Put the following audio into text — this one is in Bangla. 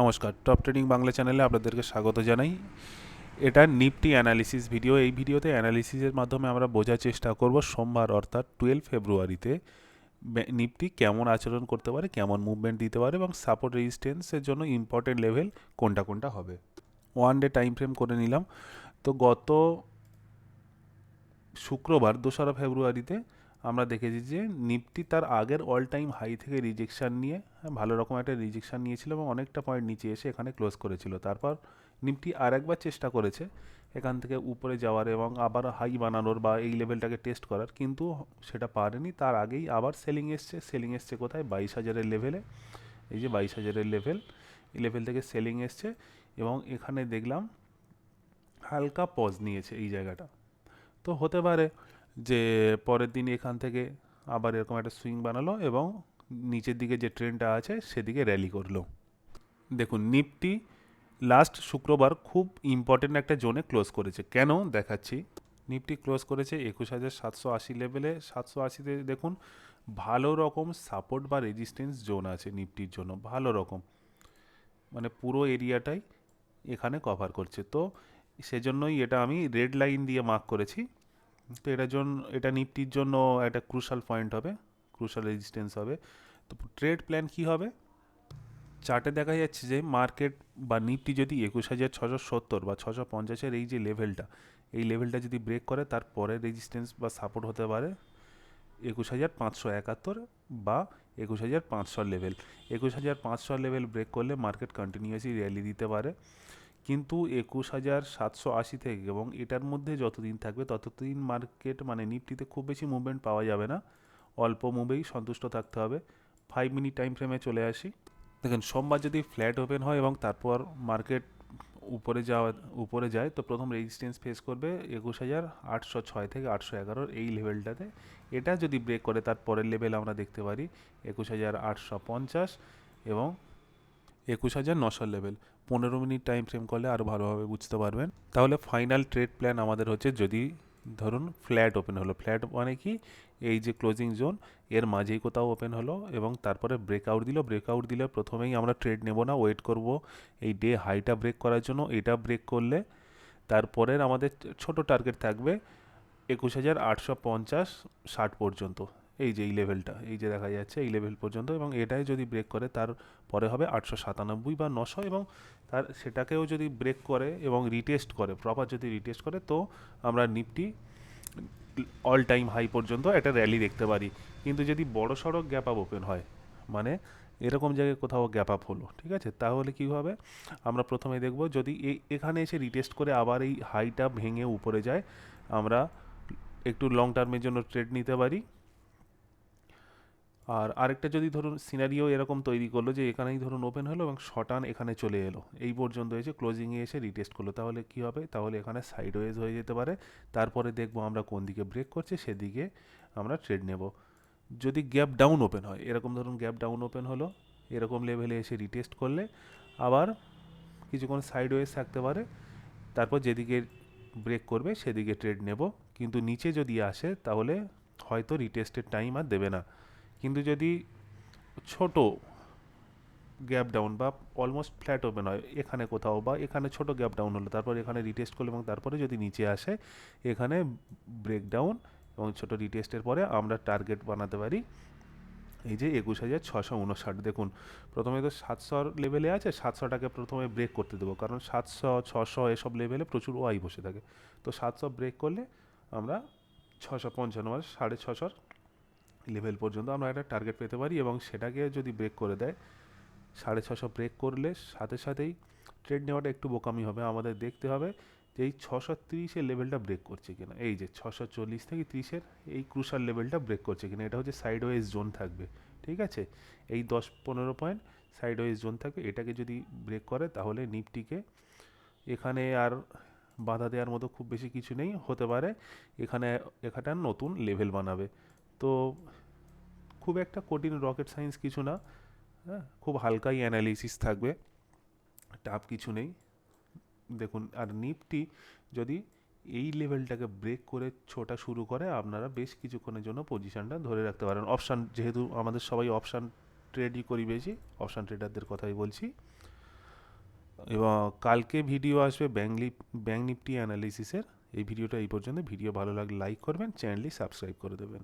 নমস্কার, টপ ট্রেডিং বাংলা চ্যানেলে আপনাদেরকে স্বাগত জানাই। এটা নিফটি অ্যানালিসিস ভিডিও। এই ভিডিওতে অ্যানালিসিসের মাধ্যমে আমরা বোঝার চেষ্টা করব সোমবার অর্থাৎ 12 ফেব্রুয়ারিতে নিফটি কেমন আচরণ করতে পারে, কেমন মুভমেন্ট দিতে পারে এবং সাপোর্ট রেজিস্ট্যান্সের জন্য ইম্পর্টেন্ট লেভেল কোনটা কোনটা হবে। ওয়ান ডে টাইম ফ্রেম করে নিলাম। তো গত শুক্রবার 2রা ফেব্রুয়ারিতে আমরা দেখেছি যে নিফটি তার আগের অল টাইম হাই থেকে রিজেকশান নিয়ে ভালো রকম একটা রিজেকশান নিয়েছিল এবং অনেকটা পয়েন্ট নিচে এসে এখানে ক্লোজ করেছিল। তারপর নিফটি আর একবার চেষ্টা করেছে এখান থেকে উপরে যাওয়ার এবং আবার হাই বানানোর বা এই লেভেলটাকে টেস্ট করার, কিন্তু সেটা পারেনি। তার আগেই আবার সেলিং এসছে কোথায়? 22,000-এর লেভেলে। এই যে 22,000-এর লেভেল, এই লেভেল থেকে সেলিং এসছে এবং এখানে দেখলাম হালকা পজ নিয়েছে এই জায়গাটা। তো হতে পারে যে পরের দিন এখান থেকে আবার এরকম একটা সুইং বানালো এবং নিচের দিকে যে ট্রেনটা আছে সেদিকে র্যালি করলো। দেখুন, নিফটি লাস্ট শুক্রবার খুব ইম্পর্টেন্ট একটা জোনে ক্লোজ করেছে। কেন দেখাচ্ছি। নিফটি ক্লোজ করেছে 21,780 লেভেলে। 780-তে দেখুন ভালো রকম সাপোর্ট বা রেজিস্ট্যান্স জোন আছে নিফটির জন্য, ভালো রকম, মানে পুরো এরিয়াটাই এখানে কভার করছে। তো সেজন্যই এটা আমি রেড লাইন দিয়ে মার্ক করেছি। তো এটা নিফটির জন্য একটা ক্রুশাল পয়েন্ট হবে, ক্রুশাল রেজিস্ট্যান্স হবে। তো ট্রেড প্ল্যান কি হবে? চার্টে দেখা যাচ্ছে যে মার্কেট বা নিফটি যদি 21,670 বা 650-এর এই যে লেভেলটা, এই লেভেলটা যদি ব্রেক করে, তারপরে রেজিস্ট্যান্স বা সাপোর্ট হতে পারে 21,571 বা 21,500 লেভেল। 21,500 লেভেল ব্রেক করলে মার্কেট কন্টিনিউয়াসলি র্যালি দিতে পারে। কিন্তু 21,780 থেকে এবং এটার মধ্যে যতদিন থাকবে ততদিন মার্কেট মানে নিফটিতে খুব বেশি মুভমেন্ট পাওয়া যাবে না, অল্প মুভেই সন্তুষ্ট থাকতে হবে। 5 মিনিট টাইম ফ্রেমে চলে আসি। দেখেন, সোমবার যদি ফ্ল্যাট ওপেন হয় এবং তারপর মার্কেট উপরে যায়, তো প্রথম রেজিস্ট্যান্স ফেস করবে 21,806 থেকে 811 এই লেভেলটাতে। এটা যদি ব্রেক করে তার পরের লেভেল আমরা দেখতে পারি 21,850 এবং 21,900 লেভেল। 15 মিনিট টাইম ফ্রেম করলে আরও ভালোভাবে বুঝতে পারবেন। তাহলে ফাইনাল ট্রেড প্ল্যান আমাদের হচ্ছে, যদি ধরুন ফ্ল্যাট ওপেন হলো, ফ্ল্যাট মানে কি, এই যে ক্লোজিং জোন এর মাঝেই কোথাও ওপেন হলো এবং তারপরে ব্রেকআউট দিলে প্রথমেই আমরা ট্রেড নেব না, ওয়েট করব এই ডে হাইটা ব্রেক করার জন্য। এটা ব্রেক করলে তারপরের আমাদের ছোট টার্গেট থাকবে 21,850 60 পর্যন্ত। এই যে এই লেভেলটা, এই যে দেখা যাচ্ছে এই লেভেল পর্যন্ত, এবং এটাই যদি ব্রেক করে তার পরে হবে 897 বা 900, এবং সেটাকেও যদি ব্রেক করে এবং রিটেস্ট করে, প্রপার যদি রিটেস্ট করে, তো আমরা নিফটি অল টাইম হাই পর্যন্ত একটা র্যালি দেখতে পারি। কিন্তু যদি বড় সড়ো গ্যাপ আপ ওপেন হয়, মানে এরকম জায়গায় কোথাও গ্যাপ আপ হলো, ঠিক আছে, তাহলে কী হবে? আমরা প্রথমে দেখব যদি এখানে এসে রিটেস্ট করে আবার এই হাইটা ভেঙে উপরে যায়, আমরা একটু লং টার্মের জন্য ট্রেড নিতে পারি। আর আরেকটা যদি ধরুন সিনারিও এরকম তৈরি করলো যে এখানেই ধরুন ওপেন হলো এবং শটান এখানে চলে এলো, এই পর্যন্ত এসে ক্লোজিংয়ে এসে রিটেস্ট করলো, তাহলে কি হবে? তাহলে এখানে সাইডওয়েজ হয়ে যেতে পারে। তারপরে দেখবো আমরা কোন দিকে ব্রেক করছে, সেদিকে আমরা ট্রেড নেব। যদি গ্যাপ ডাউন ওপেন হয়, এরকম ধরুন গ্যাপ ডাউন ওপেন হলো, এরকম লেভেলে এসে রিটেস্ট করলে আবার কিছুক্ষণ সাইডওয়েজ থাকতে পারে, তারপর যেদিকে ব্রেক করবে সেদিকে ট্রেড নেব। কিন্তু নিচে যদি আসে তাহলে হয়তো রিটেস্টের টাইম আর দেবে না। কিন্তু যদি ছোট গ্যাপ ডাউন বা অলমোস্ট ফ্ল্যাট ওপেন হয় এখানে কোথাও, বা এখানে ছোট গ্যাপ ডাউন হলো, তারপর এখানে রিটেস্ট করলো এবং তারপরে যদি নিচে আসে এখানে ব্রেকডাউন এবং ছোট রিটেস্টের পরে আমরা টার্গেট বানাতে পারি এই যে 21,659। দেখুন, প্রথমে তো 700 লেভেলে আছে, 700টাকে প্রথমে ব্রেক করতে দেবো, কারণ 700 600 এসব লেভেলে প্রচুর ওয়াই বসে থাকে। তো 700 ব্রেক করলে আমরা 655 মানে 650 লেভেল পর্যন্ত আমরা একটা টার্গেট পেতে পারি, এবং সেটাকে যদি ব্রেক করে দেয় 650 ব্রেক করলে সাথে সাথেই ট্রেড নেওয়াটা একটু বোকামি হবে। আমাদের দেখতে হবে যে এই 630-এর লেভেলটা ব্রেক করছে কিনা, এই যে 640 থেকে 30-এর এই ক্রুশাল লেভেলটা ব্রেক করছে কিনা। এটা হচ্ছে সাইডওয়েজ জোন থাকবে, ঠিক আছে, এই 10-15 পয়েন্ট সাইডওয়েজ জোন থাকবে। এটাকে যদি ব্রেক করে তাহলে নিফটিকে এখানে আর বাধা দেওয়ার মতো খুব বেশি কিছু নেই, হতে পারে এখানে একটা নতুন লেভেল বানাবে। তো খুব একটা কঠিন রকেট সায়েন্স কিছু না, হ্যাঁ, খুব হালকাই অ্যানালিসিস থাকবে, টাফ কিছু নেই। দেখুন, আর নিফটি যদি এই লেভেলটাকে ব্রেক করে ছোটা শুরু করে, আপনারা বেশ কিছুক্ষণের জন্য পজিশনটা ধরে রাখতে পারেন। যেহেতু আমাদের সবাই অপশান ট্রেডই করি বেশি, অপশান ট্রেডারদের কথাই বলছি। এবং কালকে ভিডিও আসবে ব্যাঙ্ক নিফটি অ্যানালিসিসের। এই ভিডিওটা এই পর্যন্ত। ভিডিও ভালো লাগলে লাইক করবেন, চ্যানেলটি সাবস্ক্রাইব করে দেবেন।